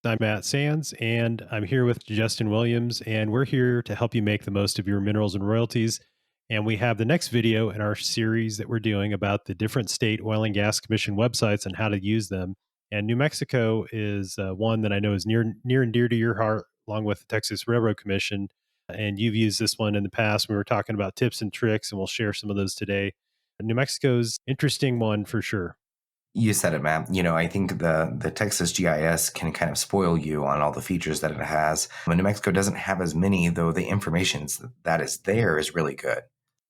I'm Matt Sands, and I'm here with Justin Williams, and we're here to help you make the most of your minerals and royalties. And we have the next video in our series that we're doing about the different state oil and gas commission websites and how to use them. And New Mexico is one that I know is near and dear to your heart, along with the Texas Railroad Commission. And you've used this one in the past. We were talking about tips and tricks, and we'll share some of those today. New Mexico's interesting one for sure. You said it, man. I think the Texas GIS can kind of spoil you on all the features that it has. But New Mexico doesn't have as many, though the information that is there is really good.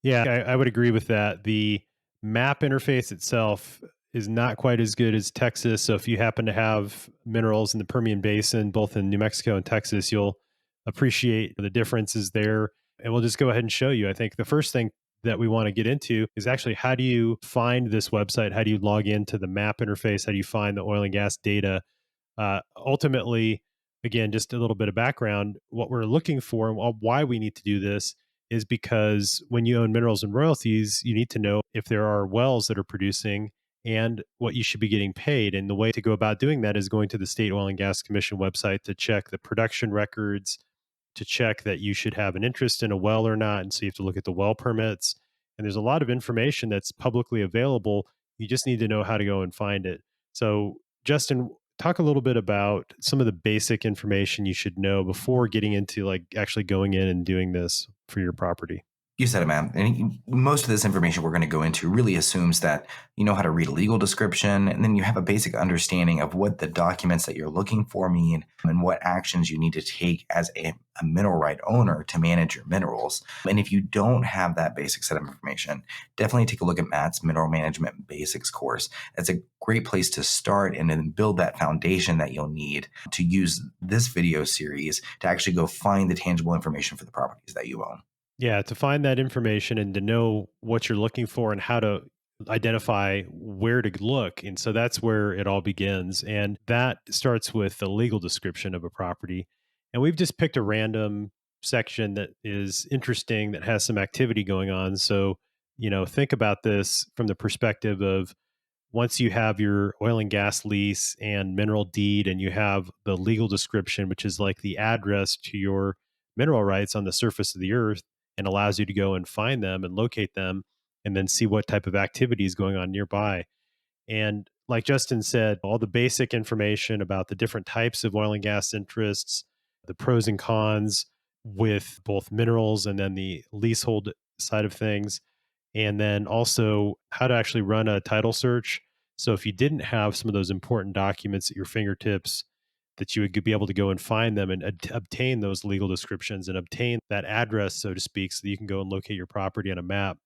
Yeah, I would agree with that. The map interface itself is not quite as good as Texas. So if you happen to have minerals in the Permian Basin, both in New Mexico and Texas, you'll appreciate the differences there. And we'll just go ahead and show you. I think the first thing that we want to get into is actually how do you find this website? How do you log into the map interface? How do you find the oil and gas data? Ultimately, again, just a little bit of background, what we're looking for and why we need to do this is because when you own minerals and royalties, you need to know if there are wells that are producing and what you should be getting paid. And the way to go about doing that is going to the State Oil and Gas Commission website to check the production records, to check that you should have an interest in a well or not. And so you have to look at the well permits. And there's a lot of information that's publicly available. You just need to know how to go and find it. So, Justin, talk a little bit about some of the basic information you should know before getting into like actually going in and doing this for your property. You said it, man. And most of this information we're going to go into really assumes that you know how to read a legal description, and then you have a basic understanding of what the documents that you're looking for mean and what actions you need to take as a mineral right owner to manage your minerals. And if you don't have that basic set of information, definitely take a look at Matt's Mineral Management Basics course. It's a great place to start and then build that foundation that you'll need to use this video series to actually go find the tangible information for the properties that you own. Yeah, to find that information and to know what you're looking for and how to identify where to look. And so that's where it all begins. And that starts with the legal description of a property. And we've just picked a random section that is interesting, that has some activity going on. So, think about this from the perspective of once you have your oil and gas lease and mineral deed, and you have the legal description, which is like the address to your mineral rights on the surface of the earth and allows you to go and find them and locate them and then see what type of activity is going on nearby. And like Justin said, all the basic information about the different types of oil and gas interests, the pros and cons with both minerals and then the leasehold side of things, and then also how to actually run a title search. So if you didn't have some of those important documents at your fingertips, that you would be able to go and find them and obtain those legal descriptions and obtain that address, so to speak, so that you can go and locate your property on a map.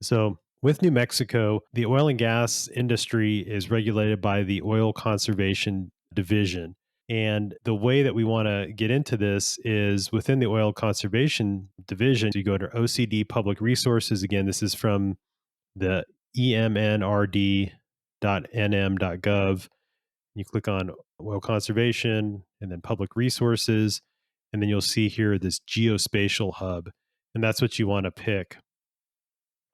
So with New Mexico, the oil and gas industry is regulated by the Oil Conservation Division. And the way that we want to get into this is within the Oil Conservation Division, you go to OCD Public Resources. Again, this is from the emnrd.nm.gov. You click on Oil Conservation and then Public Resources. And then you'll see here this Geospatial Hub. And that's what you want to pick.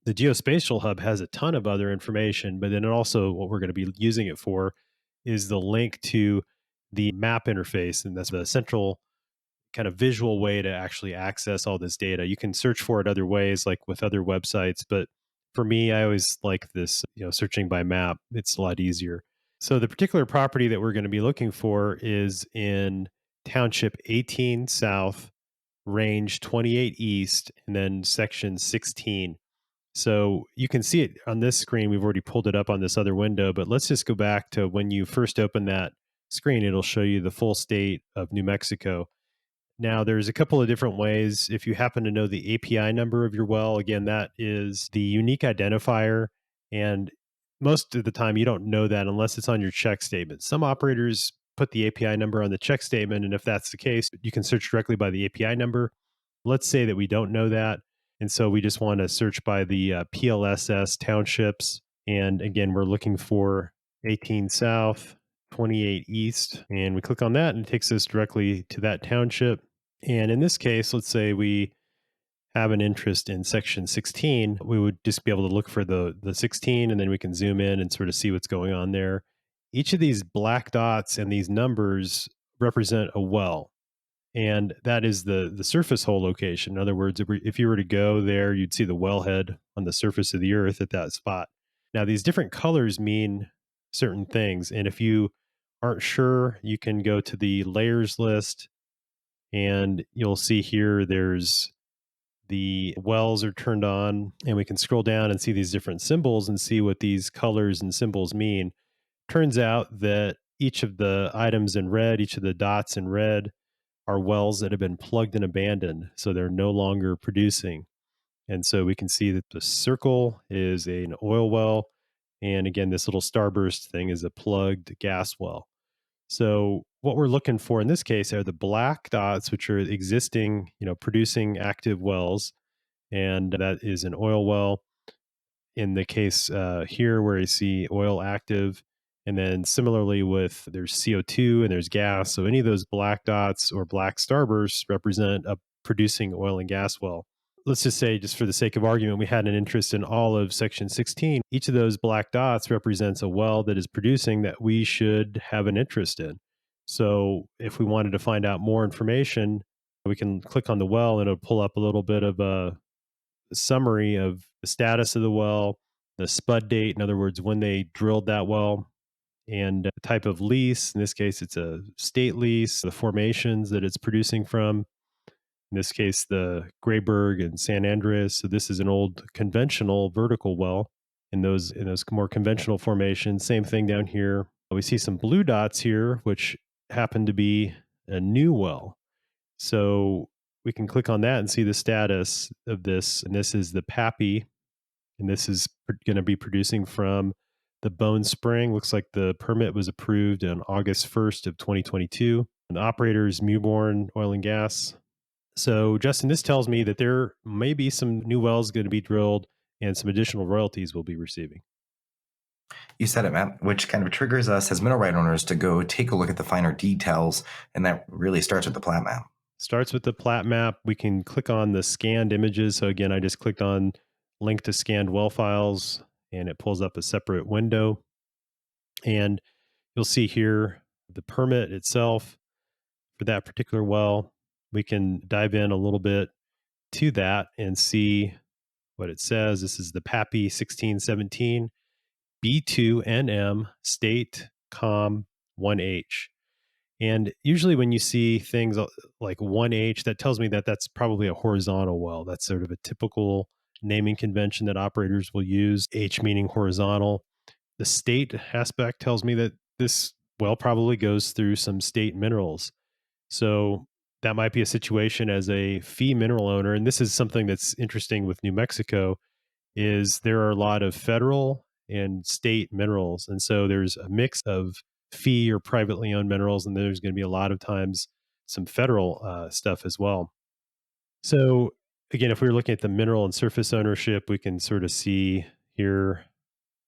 The Geospatial Hub has a ton of other information, but then it also, what we're going to be using it for is the link to the map interface. And that's the central kind of visual way to actually access all this data. You can search for it other ways, like with other websites, but for me, I always like this, searching by map. It's a lot easier. So the particular property that we're going to be looking for is in Township 18 South, Range 28 East, and then Section 16. So you can see it on this screen. We've already pulled it up on this other window, but let's just go back to when you first open that screen. It'll show you the full state of New Mexico. Now, there's a couple of different ways. If you happen to know the API number of your well, again, that is the unique identifier. And most of the time, you don't know that unless it's on your check statement. Some operators put the API number on the check statement. And if that's the case, you can search directly by the API number. Let's say that we don't know that. And so we just want to search by the PLSS townships. And again, we're looking for 18 South, 28 East, and we click on that and it takes us directly to that township. And in this case, let's say we have an interest in section 16, we would just be able to look for the 16, and then we can zoom in and sort of see what's going on there. Each of these black dots and these numbers represent a well, and that is the surface hole location. In other words, if you were to go there, you'd see the wellhead on the surface of the earth at that spot. Now, these different colors mean certain things, and if you aren't sure, you can go to the layers list, and you'll see here there's the wells are turned on, and we can scroll down and see these different symbols and see what these colors and symbols mean. Turns out that each of the items in red, each of the dots in red, are wells that have been plugged and abandoned, so they're no longer producing. And so we can see that the circle is an oil well, and again, this little starburst thing is a plugged gas well. So what we're looking for in this case are the black dots, which are existing, producing active wells, and that is an oil well. In the case here, where you see oil active, and then similarly with there's CO2 and there's gas. So any of those black dots or black starbursts represent a producing oil and gas well. Let's just say, just for the sake of argument, we had an interest in all of section 16. Each of those black dots represents a well that is producing that we should have an interest in. So if we wanted to find out more information, we can click on the well and it'll pull up a little bit of a summary of the status of the well, the spud date, in other words, when they drilled that well, and the type of lease. In this case, it's a state lease, the formations that it's producing from. In this case, the Grayburg and San Andreas. So this is an old conventional vertical well. In those more conventional formations, same thing down here. We see some blue dots here, which happen to be a new well. So we can click on that and see the status of this. And this is the Pappy, and this is going to be producing from the Bone Spring. Looks like the permit was approved on August 1st of 2022. And the operator is Mewborn Oil and Gas. So, Justin, this tells me that there may be some new wells going to be drilled and some additional royalties we'll be receiving. You said it, Matt, which kind of triggers us as mineral right owners to go take a look at the finer details. And that really starts with the plat map. Starts with the plat map. We can click on the scanned images. So, again, I just clicked on link to scanned well files, and it pulls up a separate window. And you'll see here the permit itself for that particular well. We can dive in a little bit to that and see what it says. This is the PAPI 1617 B2NM State Com 1H. And usually when you see things like 1H, that tells me that that's probably a horizontal well. That's sort of a typical naming convention that operators will use, H meaning horizontal. The state aspect tells me that this well probably goes through some state minerals. So that might be a situation as a fee mineral owner. And this is something that's interesting with New Mexico is there are a lot of federal and state minerals. And so there's a mix of fee or privately owned minerals, and there's going to be a lot of times some federal stuff as well. So again, if we were looking at the mineral and surface ownership, we can sort of see here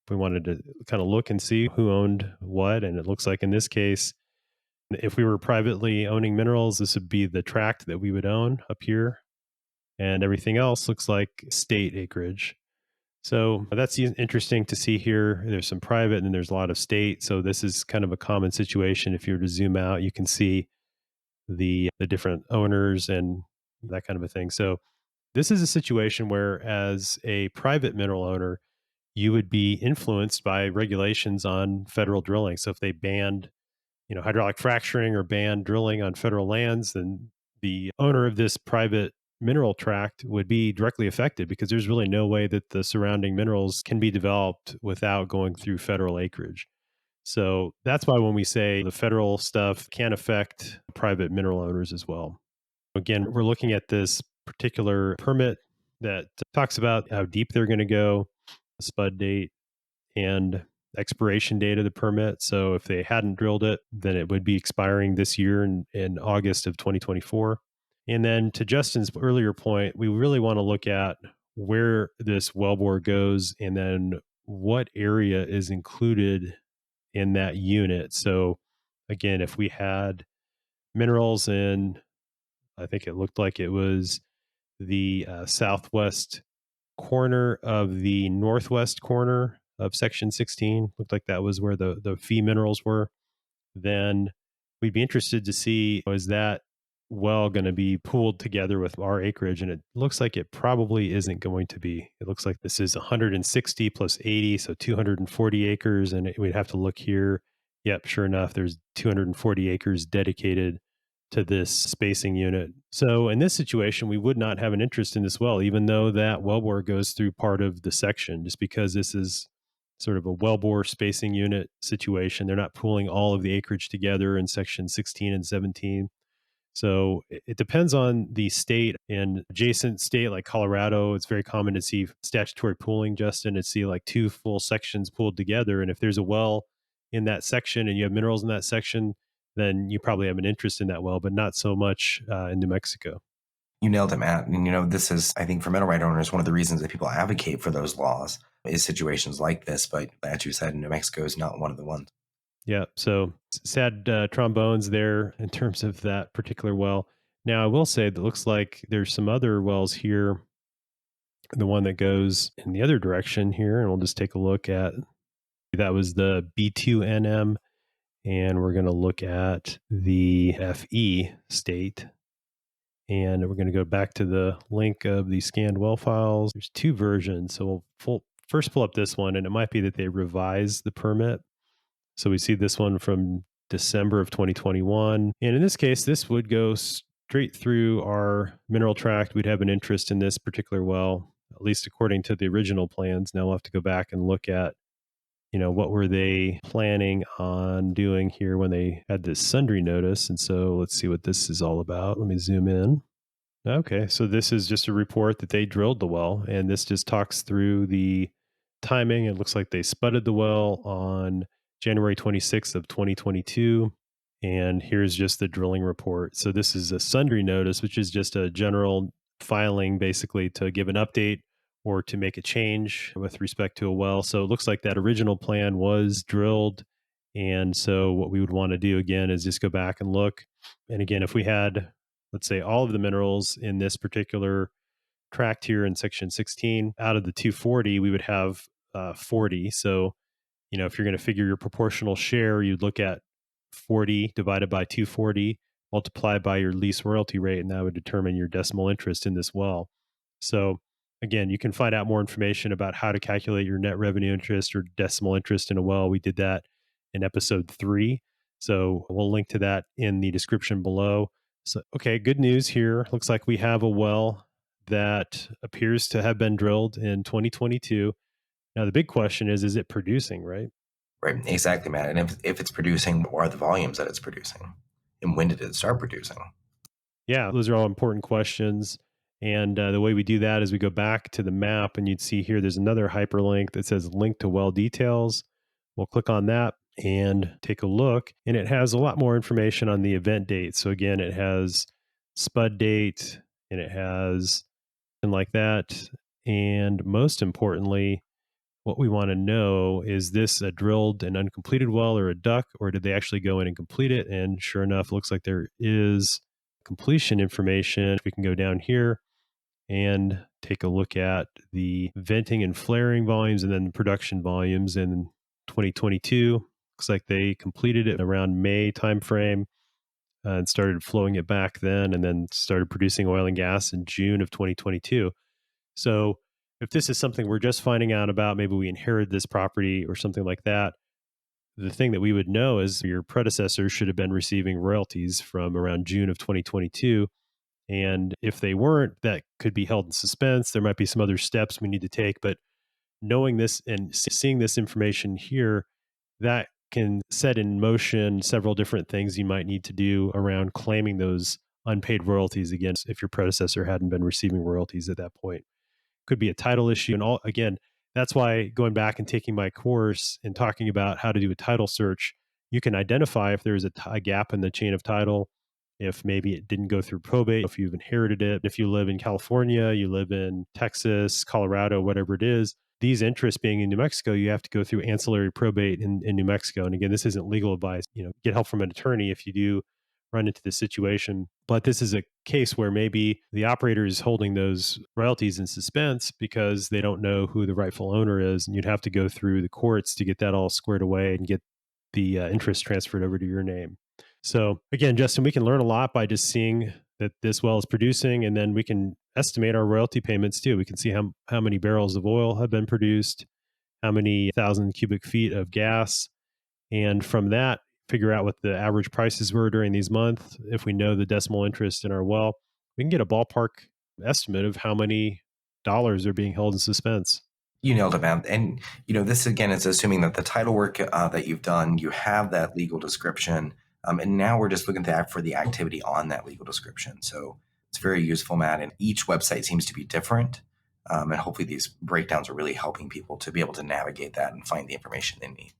if we wanted to kind of look and see who owned what. And it looks like in this case, if we were privately owning minerals, this would be the tract that we would own up here. And everything else looks like state acreage. So that's interesting to see here. There's some private and then there's a lot of state. So this is kind of a common situation. If you were to zoom out, you can see the different owners and that kind of a thing. So this is a situation where as a private mineral owner, you would be influenced by regulations on federal drilling. So if they banned, hydraulic fracturing or banned drilling on federal lands, then the owner of this private mineral tract would be directly affected because there's really no way that the surrounding minerals can be developed without going through federal acreage. So that's why when we say the federal stuff can affect private mineral owners as well. Again, we're looking at this particular permit that talks about how deep they're going to go, the spud date, and expiration date of the permit. So if they hadn't drilled it, then it would be expiring this year in August of 2024. And then to Justin's earlier point, we really want to look at where this wellbore goes and then what area is included in that unit. So again, if we had minerals in, I think it looked like it was the southwest corner of the northwest corner of section 16. Looked like that was where the fee minerals were. Then we'd be interested to see, is that well going to be pooled together with our acreage? And it looks like it probably isn't going to be. It looks like this is 160 plus 80, so 240 acres. And we'd have to look here. Yep, sure enough, there's 240 acres dedicated to this spacing unit. So in this situation, we would not have an interest in this well, even though that wellbore goes through part of the section, just because this is sort of a wellbore spacing unit situation. They're not pooling all of the acreage together in section 16 and 17. So it depends on the state and adjacent state like Colorado. It's very common to see statutory pooling, Justin, and see like two full sections pooled together. And if there's a well in that section and you have minerals in that section, then you probably have an interest in that well, but not so much in New Mexico. You nailed it, Matt. And this is, I think, for mineral right owners, one of the reasons that people advocate for those laws is situations like this. But as you said, New Mexico is not one of the ones. Yeah. So sad trombones there in terms of that particular well. Now, I will say that looks like there's some other wells here. The one that goes in the other direction here, and we'll just take a look at that was the B2NM, and we're going to look at the FE state. And we're going to go back to the link of the scanned well files. There's two versions. So first pull up this one, and it might be that they revised the permit. So we see this one from December of 2021. And in this case, this would go straight through our mineral tract. We'd have an interest in this particular well, at least according to the original plans. Now we'll have to go back and look at, what were they planning on doing here when they had this sundry notice. And so let's see what this is all about. Let me zoom in. Okay, so this is just a report that they drilled the well, and this just talks through the timing. It looks like they spudded the well on January 26th of 2022, and here's just the drilling report. So this is a sundry notice, which is just a general filing basically to give an update or to make a change with respect to a well. So it looks like that original plan was drilled, and so what we would want to do again is just go back and look. And again, if we had, let's say, all of the minerals in this particular tract here in section 16 out of the 240, we would have 40. So if you're going to figure your proportional share, you'd look at 40 divided by 240 multiplied by your lease royalty rate, and that would determine your decimal interest in this well. So again, you can find out more information about how to calculate your net revenue interest or decimal interest in a well. We did that in episode 3. So we'll link to that in the description below. So, okay, good news here. Looks like we have a well that appears to have been drilled in 2022. Now, the big question is it producing, right? Right. Exactly, Matt. And if it's producing, what are the volumes that it's producing? And when did it start producing? Yeah, those are all important questions. And the way we do that is we go back to the map, and you'd see here there's another hyperlink that says link to well details. We'll click on that and take a look. And it has a lot more information on the event date. So again, it has spud date and it has and like that. And most importantly, what we want to know is this a drilled and uncompleted well or a duck, or did they actually go in and complete it? And sure enough, looks like there is completion information. We can go down here and take a look at the venting and flaring volumes and then production volumes in 2022. Looks like they completed it around May timeframe and started flowing it back then, and then started producing oil and gas in June of 2022. So if this is something we're just finding out about, maybe we inherit this property or something like that, the thing that we would know is your predecessors should have been receiving royalties from around June of 2022. And if they weren't, that could be held in suspense. There might be some other steps we need to take. But knowing this and seeing this information here, that can set in motion several different things you might need to do around claiming those unpaid royalties again if your predecessor hadn't been receiving royalties at that point. Could be a title issue. And all again, that's why going back and taking my course and talking about how to do a title search, you can identify if there's a gap in the chain of title, if maybe it didn't go through probate, if you've inherited it, if you live in California, you live in Texas, Colorado, whatever it is. These interests being in New Mexico, you have to go through ancillary probate in New Mexico. And again, this isn't legal advice. Get help from an attorney if you do run into this situation. But this is a case where maybe the operator is holding those royalties in suspense because they don't know who the rightful owner is. And you'd have to go through the courts to get that all squared away and get the interest transferred over to your name. So again, Justin, we can learn a lot by just seeing that this well is producing, and then we can estimate our royalty payments too. We can see how many barrels of oil have been produced, how many thousand cubic feet of gas, and from that, figure out what the average prices were during these months. If we know the decimal interest in our well, we can get a ballpark estimate of how many dollars are being held in suspense. You nailed it, man. And this again is assuming that the title work that you've done, you have that legal description, and now we're just looking for the activity on that legal description. So it's very useful, Matt. And each website seems to be different, and hopefully these breakdowns are really helping people to be able to navigate that and find the information they need.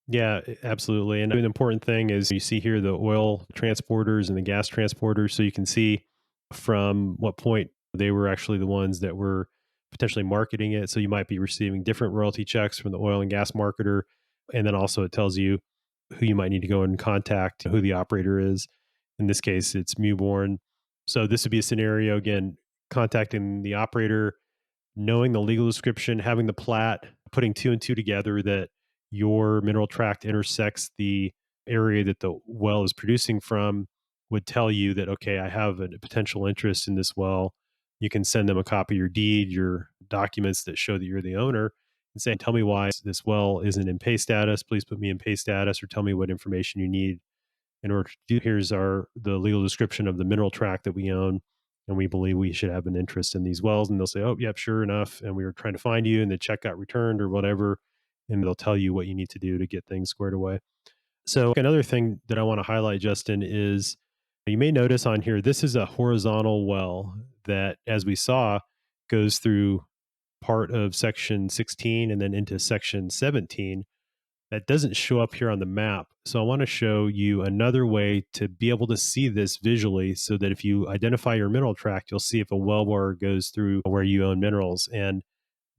Yeah, absolutely. And an important thing is you see here the oil transporters and the gas transporters. So you can see from what point they were actually the ones that were potentially marketing it. So you might be receiving different royalty checks from the oil and gas marketer. And then also it tells you who you might need to go and contact, who the operator is. In this case, it's Mewborn. So this would be a scenario again, contacting the operator, knowing the legal description, having the plat, putting two and two together that your mineral tract intersects the area that the well is producing from would tell you that, okay, I have a potential interest in this well. You can send them a copy of your deed, your documents that show that you're the owner, and say, tell me why this well isn't in pay status. Please put me in pay status, or tell me what information you need in order to do. Here's the legal description of the mineral tract that we own, and we believe we should have an interest in these wells. And they'll say, oh yep, sure enough, and we were trying to find you and the check got returned or whatever, and they'll tell you what you need to do to get things squared away. So another thing that I want to highlight, Justin, is you may notice on here this is a horizontal well that, as we saw, goes through part of section 16 and then into section 17 that doesn't show up here on the map. So I want to show you another way to be able to see this visually so that if you identify your mineral tract, you'll see if a well bore goes through where you own minerals. And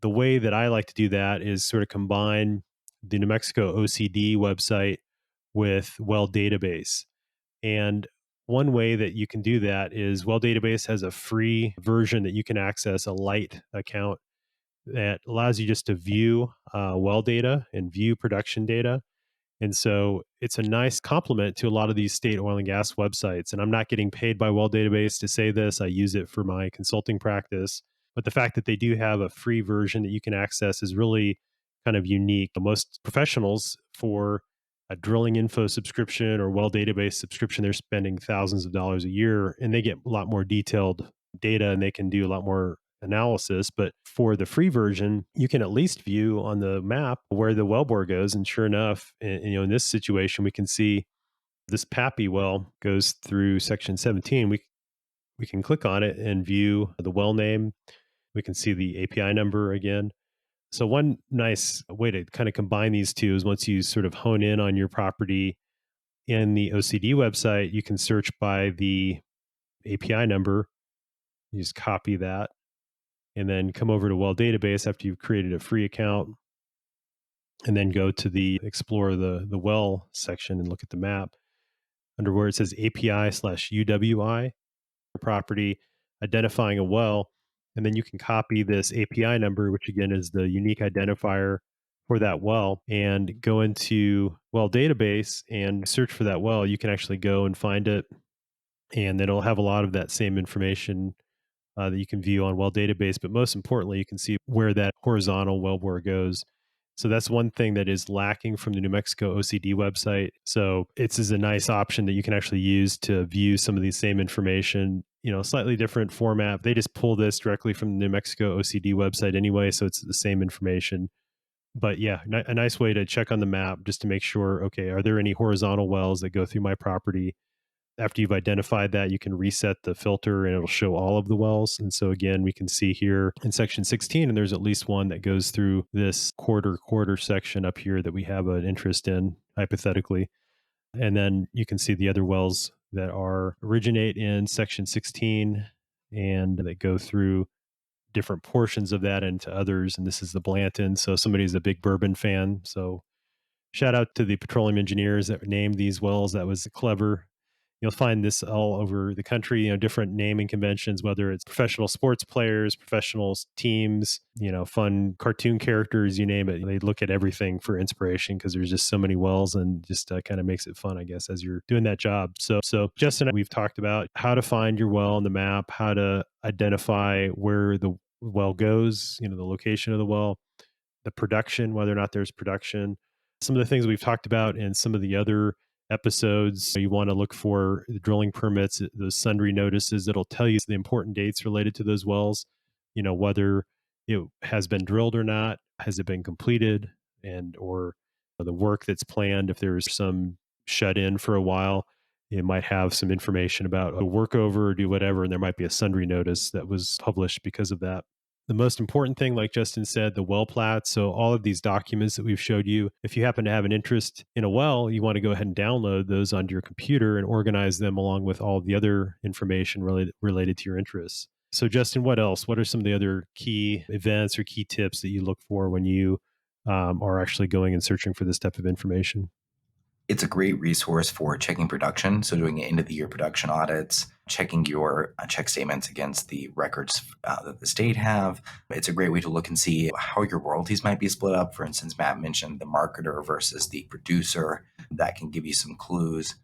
the way that I like to do that is sort of combine the New Mexico OCD website with Well Database. And one way that you can do that is Well Database has a free version that you can access, a light account that allows you just to view well data and view production data. And so it's a nice complement to a lot of these state oil and gas websites. And I'm not getting paid by Well Database to say this. I use it for my consulting practice. But the fact that they do have a free version that you can access is really kind of unique. Most professionals for a drilling info subscription or Well Database subscription, they're spending thousands of dollars a year and they get a lot more detailed data and they can do a lot more analysis. But for the free version, you can at least view on the map where the wellbore goes. And sure enough, in this situation, we can see this Pappy well goes through section 17. We can click on it and view the well name. We can see the API number again. So one nice way to kind of combine these two is once you sort of hone in on your property in the OCD website, you can search by the API number. You just copy that and then come over to Well Database after you've created a free account, and then go to the explore the well section and look at the map under where it says API/UWI property, identifying a well, and then you can copy this API number, which again is the unique identifier for that well, and go into Well Database and search for that well. You can actually go and find it, and it'll have a lot of that same information that you can view on Well Database. But most importantly, you can see where that horizontal wellbore goes. So that's one thing that is lacking from the New Mexico OCD website. So it's is a nice option that you can actually use to view some of these same information, slightly different format. They just pull this directly from the New Mexico OCD website anyway, so it's the same information. But yeah, a nice way to check on the map just to make sure, okay, are there any horizontal wells that go through my property? After you've identified that, you can reset the filter and it'll show all of the wells. And so again, we can see here in section 16, and there's at least one that goes through this quarter section up here that we have an interest in, hypothetically. And then you can see the other wells that are originate in section 16 and they go through different portions of that into others. And this is the Blanton. So somebody's a big bourbon fan. So shout out to the petroleum engineers that named these wells. That was clever. You'll find this all over the country, different naming conventions, whether it's professional sports players, professional teams, fun cartoon characters, you name it. They look at everything for inspiration because there's just so many wells, and just kind of makes it fun, I guess, as you're doing that job. So Justin, we've talked about how to find your well on the map, how to identify where the well goes, the location of the well, the production, whether or not there's production. Some of the things we've talked about in some of the other episodes, you want to look for the drilling permits, those sundry notices that'll tell you the important dates related to those wells, whether it has been drilled or not, has it been completed, and or the work that's planned. If there's some shut in for a while, it might have some information about a workover or do whatever, and there might be a sundry notice that was published because of that. The most important thing, like Justin said, the well plat. So all of these documents that we've showed you, if you happen to have an interest in a well, you want to go ahead and download those onto your computer and organize them along with all the other information related to your interests. So Justin, what else? What are some of the other key events or key tips that you look for when you are actually going and searching for this type of information? It's a great resource for checking production. So, doing end of the year production audits, checking your check statements against the records that the state have. It's a great way to look and see how your royalties might be split up. For instance, Matt mentioned the marketer versus the producer. That can give you some clues.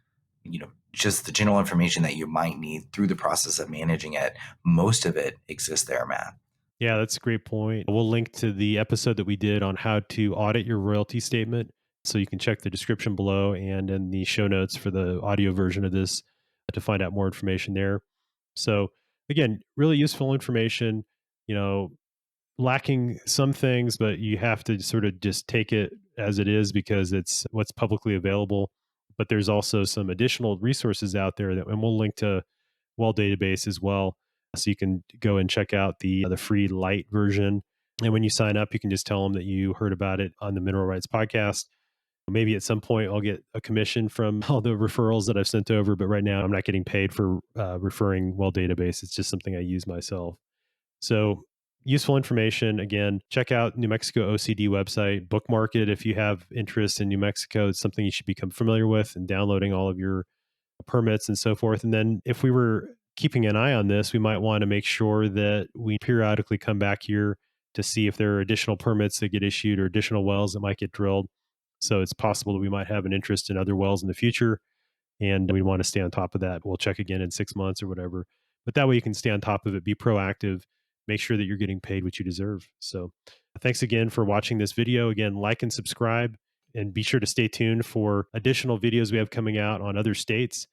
Just the general information that you might need through the process of managing it. Most of it exists there, Matt. Yeah, that's a great point. We'll link to the episode that we did on how to audit your royalty statement. So you can check the description below and in the show notes for the audio version of this to find out more information there. So, again, really useful information, you know, lacking some things, but you have to sort of just take it as it is because it's what's publicly available. But there's also some additional resources out there that, and we'll link to well database as well. So you can go and check out the free light version. And when you sign up, you can just tell them that you heard about it on the Mineral Rights podcast. Maybe at some point I'll get a commission from all the referrals that I've sent over, but right now I'm not getting paid for referring well database. It's just something I use myself. So useful information. Again, check out New Mexico OCD website, bookmark it if you have interest in New Mexico. It's something you should become familiar with and downloading all of your permits and so forth. And then if we were keeping an eye on this, we might want to make sure that we periodically come back here to see if there are additional permits that get issued or additional wells that might get drilled. So it's possible that we might have an interest in other wells in the future and we want to stay on top of that. We'll check again in 6 months or whatever. But that way you can stay on top of it, be proactive, make sure that you're getting paid what you deserve. So thanks again for watching this video. Again, like and subscribe and be sure to stay tuned for additional videos we have coming out on other states